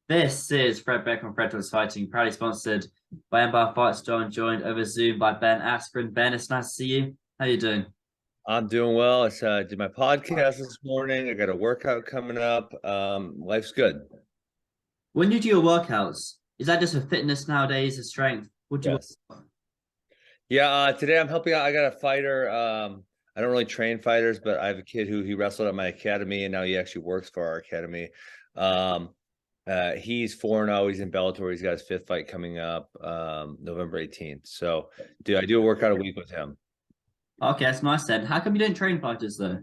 This is Fred Beck from Fred Talks Fighting, proudly sponsored by Empire Fight Store, joined over Zoom by Ben Askren. Ben, it's nice to see you. How you doing? I'm doing well. I did my podcast this morning. I got a workout coming up. Life's good. When you do your workouts, is that just for fitness nowadays, or strength? What do you Yes. Yeah, today I'm helping out. I got a fighter. I don't really train fighters, but I have a kid who he wrestled at my academy, and now he actually works for our academy. Um, he's 4-0. He's in Bellator. He's got his fifth fight coming up, November 18th. So, I do a workout a week with him. Okay, that's nice then. How come you don't train fighters though?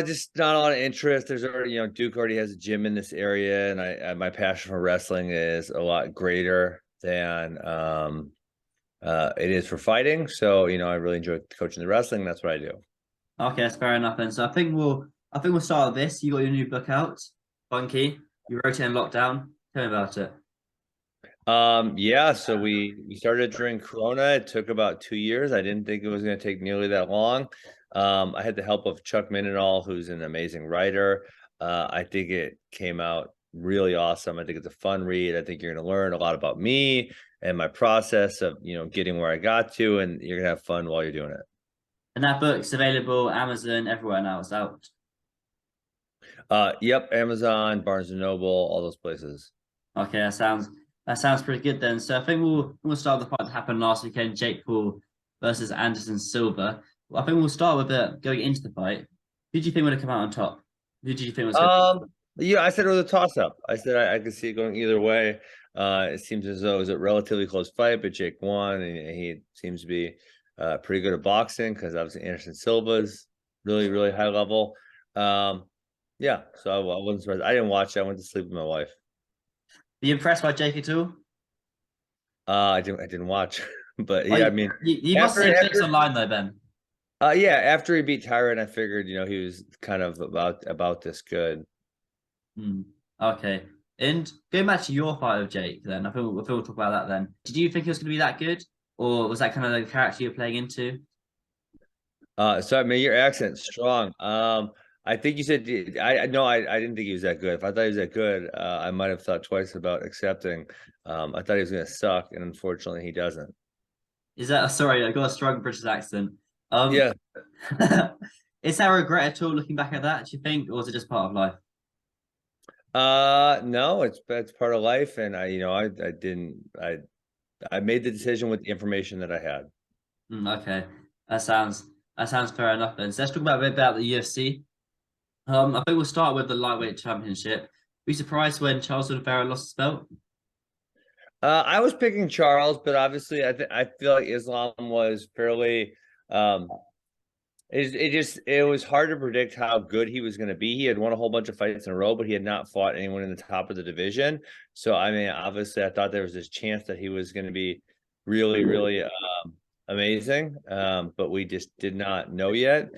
Just not a lot of interest. There's already, Duke already has a gym in this area, and my passion for wrestling is a lot greater than it is for fighting. So, I really enjoy coaching the wrestling. That's what I do. Okay, that's fair enough then. So I think we'll start with this. You got your new book out, Funky. You wrote it in lockdown. Tell me about it. Yeah, so we started during Corona. It took about 2 years. I didn't think it was going to take nearly that long. I had the help of Chuck Mindenall, who's an amazing writer. I think it came out really awesome. I think it's a fun read. I think you're going to learn a lot about me and my process of, getting where I got to, and you're going to have fun while you're doing it. And that book's available Amazon everywhere now. It's out. Yep, Amazon, Barnes and Noble, all those places. Okay, that sounds pretty good then. So I think we'll start with the fight that happened last weekend, Jake Paul versus Anderson Silva. Well, I think we'll start with going into the fight. Who do you think would have come out on top? Who do you think was going Yeah, I said it was a toss-up. I said I could see it going either way. It seems as though it was a relatively close fight, but Jake won, and he seems to be pretty good at boxing because obviously Anderson Silva's really, really high level. Yeah, so I wasn't surprised. I didn't watch it. I went to sleep with my wife. Be impressed by Jake at all? I didn't watch, but Oh, yeah, I you, mean, you must after see clips after online though, Ben. yeah, after he beat Tyron, I figured he was kind of about this good. Hmm. Okay. And going back to your fight with Jake, then I think we'll talk about that then. Did you think it was going to be that good, or was that kind of the character you're playing into? So I mean, your accent's strong. I think you said I no, I didn't think he was that good. If I thought he was that good, I might have thought twice about accepting. I thought he was gonna suck, and unfortunately, he doesn't. Is that sorry? I got a strong British accent. Um, Yeah. is there regret at all looking back at that? Do you think, or was it just part of life? No, it's part of life, and I didn't I made the decision with the information that I had. Okay, that sounds that sounds fair enough then. So let's talk about a bit about the UFC. I think we'll start with the lightweight championship. Be surprised when Charles Oliveira lost his belt? I was picking Charles, but obviously, I feel like Islam was fairly um it was hard to predict how good he was going to be. He had won a whole bunch of fights in a row, but he had not fought anyone in the top of the division. So I mean, obviously, I thought there was this chance that he was going to be really, really amazing. But we just did not know yet.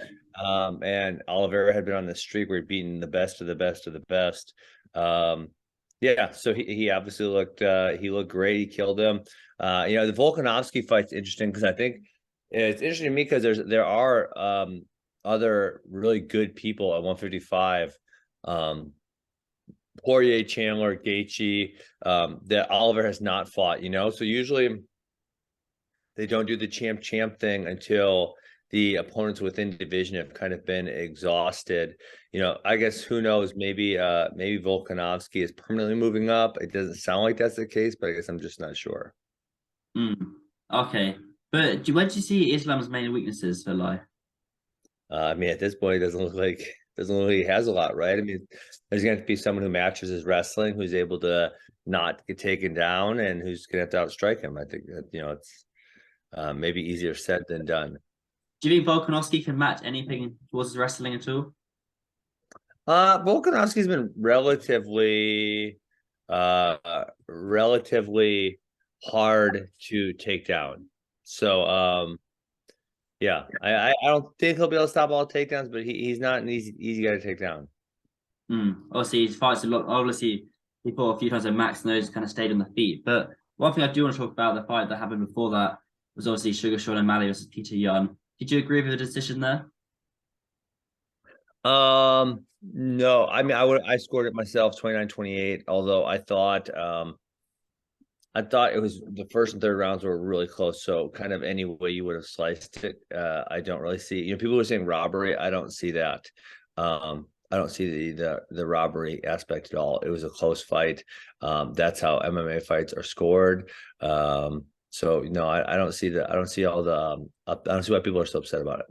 And Oliveira had been on this streak where he'd beaten the best of the best of the best. Yeah, so he obviously looked great. He killed him. The Volkanovski fight's interesting because I think it's interesting to me because there are other really good people at 155. Poirier, Chandler, Gaethje, that Oliver has not fought. So usually they don't do the champ thing until the opponents within division have kind of been exhausted. I guess who knows? Maybe Volkanovski is permanently moving up. It doesn't sound like that's the case, but I guess I'm just not sure. Mm. Okay, but where do you see Islam's main weaknesses for life? I mean, at this point, it doesn't look like he has a lot, right? I mean, there's going to be someone who matches his wrestling, who's able to not get taken down, and who's going to have to outstrike him. I think that it's maybe easier said than done. Do you think Volkanovski can match anything towards his wrestling at all? Volkanovski's been relatively hard to take down. So, yeah, I don't think he'll be able to stop all takedowns, but he's not an easy guy to take down. Obviously, he fights a lot. Obviously, he fought a few times with Max, and those kind of stayed on the feet. But one thing I do want to talk about the fight that happened before that was obviously Sugar Sean O'Malley versus Peter Yan. Did you agree with the decision there? No, I mean, I scored it myself 29-28, although I thought it was the first and third rounds were really close. So kind of any way you would have sliced it, I don't really see. People were saying robbery. I don't see that. I don't see the robbery aspect at all. It was a close fight. That's how MMA fights are scored. So no, I don't see that. I don't see all the. I don't see why people are so upset about it.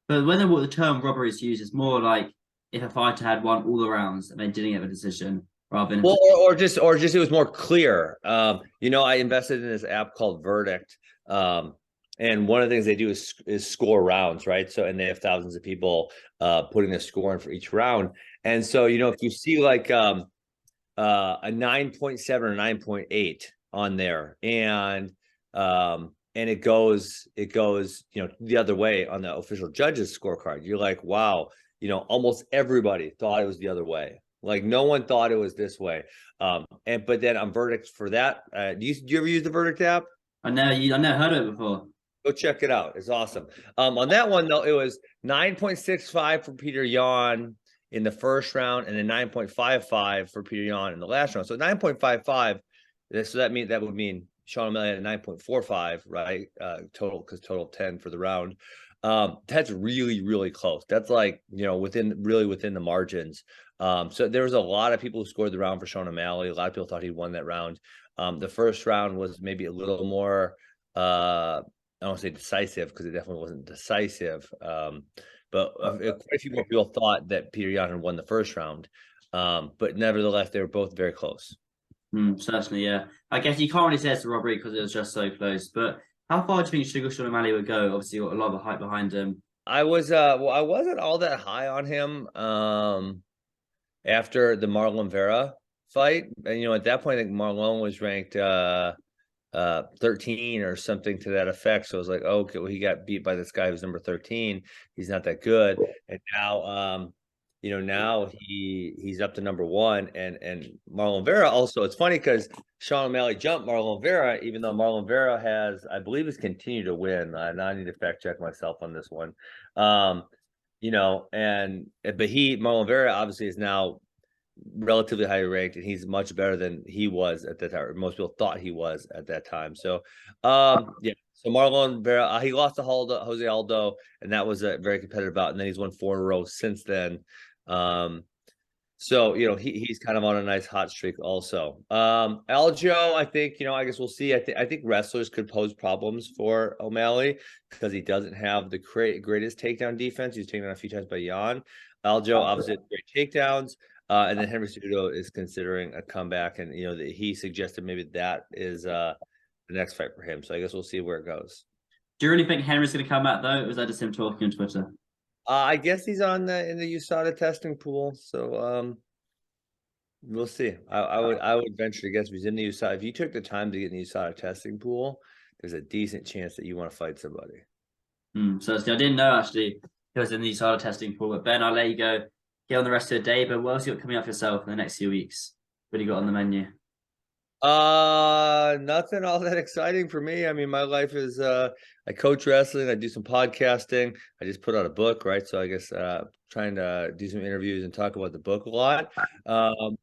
But when the term robbery is used, it's more like if a fighter had won all the rounds and they didn't get a decision, rather than Well, or just it was more clear. I invested in this app called Verdict. And one of the things they do is score rounds, right? So, and they have thousands of people putting a score in for each round. And so, if you see like a 9.7 or 9.8 on there, and it goes the other way on the official judges scorecard, you're like, wow, almost everybody thought it was the other way. Like no one thought it was this way. But then on Verdict for that, do you ever use the Verdict app? I never heard of it before. Go check it out. It's awesome. On that one though, it was 9.65 for Peter Yan in the first round, and then 9.55 for Peter Yan in the last round. So 9.55. So that would mean Sean O'Malley had a 9.45, right? Total 10 for the round. That's really, really close. That's like, within the margins. So there was a lot of people who scored the round for Sean O'Malley. A lot of people thought he won that round. The first round was maybe a little more, I don't want to say decisive, because it definitely wasn't decisive. But quite a few more people thought that Peter Yan had won the first round. But nevertheless, they were both very close. Certainly, yeah. I guess you can't really say it's a robbery because it was just so close. But how far do you think Sean O'Malley would go? Obviously, got a lot of hype behind him. I wasn't all that high on him after the Marlon Vera fight. And at that point, I think Marlon was ranked 13 or something to that effect. So I was like, oh, okay, well, he got beat by this guy who's number 13. He's not that good. And now now he's up to number 1, and Marlon Vera also. It's funny because Sean O'Malley jumped Marlon Vera, even though Marlon Vera I believe has continued to win. Now I need to fact check myself on this one. Marlon Vera obviously is now relatively highly ranked, and he's much better than he was at that time, or most people thought he was at that time. So so Marlon Vera, he lost to Jose Aldo, and that was a very competitive bout, and then he's won 4 in a row since then. So he's kind of on a nice hot streak also. Aljo, I think, I guess we'll see. I think wrestlers could pose problems for O'Malley because he doesn't have the greatest takedown defense. He's taken on a few times by Yan. Aljo obviously has great takedowns. And then Henry Cejudo is considering a comeback, and he suggested maybe that is the next fight for him. So I guess we'll see where it goes. Do you really think Henry's going to come back though, or was that just him talking on Twitter? I guess he's in the USADA testing pool, so we'll see. I would venture to guess if he's in the USADA. If you took the time to get in the USADA testing pool, there's a decent chance that you want to fight somebody. So I didn't know actually he was in the USADA testing pool. But Ben, I'll let you go. Get on the rest of the day. But what else you got coming up yourself in the next few weeks? What do you got on the menu? Nothing all that exciting for me. I mean, my life is I coach wrestling, I do some podcasting, I just put out a book, right? So I guess trying to do some interviews and talk about the book a lot. And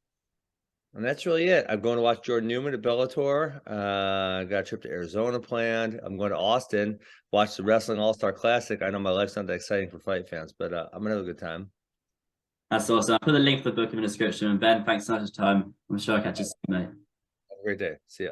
that's really it. I'm going to watch Jordan Newman at Bellator. I got a trip to Arizona planned. I'm going to Austin, watch the Wrestling All-Star Classic. I know my life's not that exciting for fight fans, but I'm gonna have a good time. That's awesome. I'll put the link for the book in the description. And Ben, thanks so much for your time. I'm sure I'll catch you soon, mate. Have a great day. See ya.